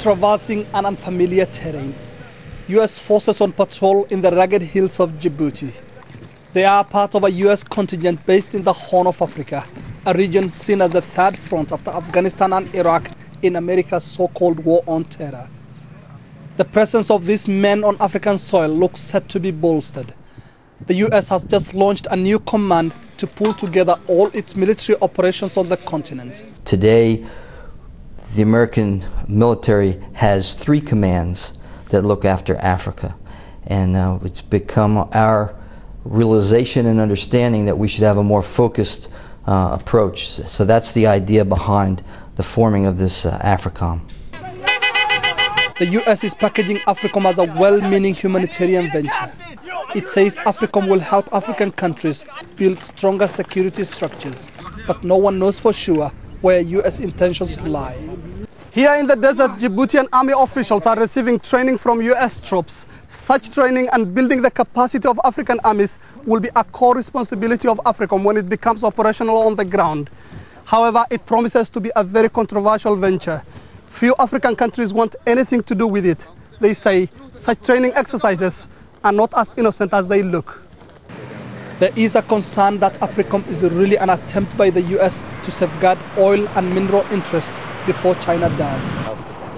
Traversing an unfamiliar terrain, U.S. forces on patrol in the rugged hills of Djibouti. They are part of a U.S. contingent based in the Horn of Africa, a region seen as the third front after Afghanistan and Iraq in America's so-called war on terror. The presence of these men on African soil looks set to be bolstered. The U.S. has just launched a new command to pull together all its military operations on the continent. Today, the American military has 3 commands that look after Africa, and it's become our realization and understanding that we should have a more focused approach. So that's the idea behind the forming of this Africom. The U.S. is packaging Africom as a well-meaning humanitarian venture. It says Africom will help African countries build stronger security structures, but no one knows for sure where U.S. intentions lie. Here in the desert, Djiboutian army officials are receiving training from U.S. troops. Such training and building the capacity of African armies will be a core responsibility of Africom when it becomes operational on the ground. However, it promises to be a very controversial venture. Few African countries want anything to do with it. They say such training exercises are not as innocent as they look. There is a concern that Africom is really an attempt by the U.S. to safeguard oil and mineral interests before China does.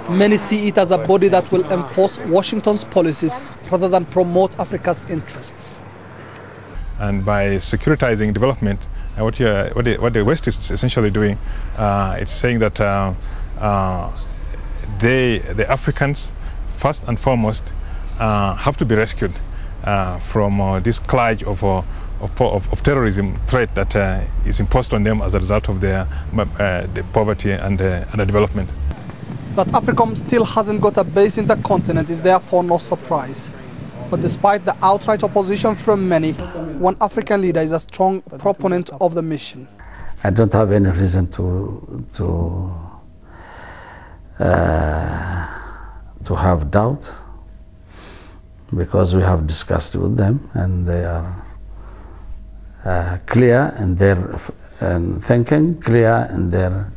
Many see it as a body that will enforce Washington's policies rather than promote Africa's interests. And by securitizing development, what the West is essentially doing, it's saying that the Africans, first and foremost, have to be rescued from this scourge of terrorism threat that is imposed on them as a result of their the poverty and the development. That Africom still hasn't got a base in the continent is therefore no surprise. But despite the outright opposition from many, one African leader is a strong proponent of the mission. I don't have any reason to have doubt, because we have discussed with them and they are clear in their thinking, clear in their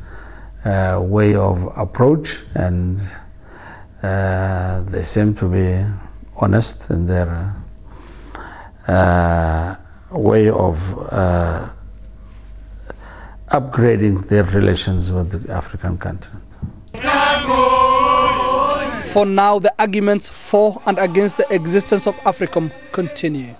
way of approach, and they seem to be honest in their way of upgrading their relations with the African continent. For now, the arguments for and against the existence of Africom continue.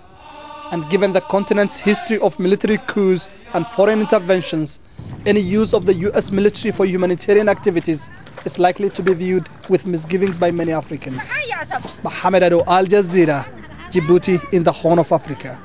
And given the continent's history of military coups and foreign interventions, any use of the U.S. military for humanitarian activities is likely to be viewed with misgivings by many Africans. Mohammed Adow, Al Jazeera, Djibouti in the Horn of Africa.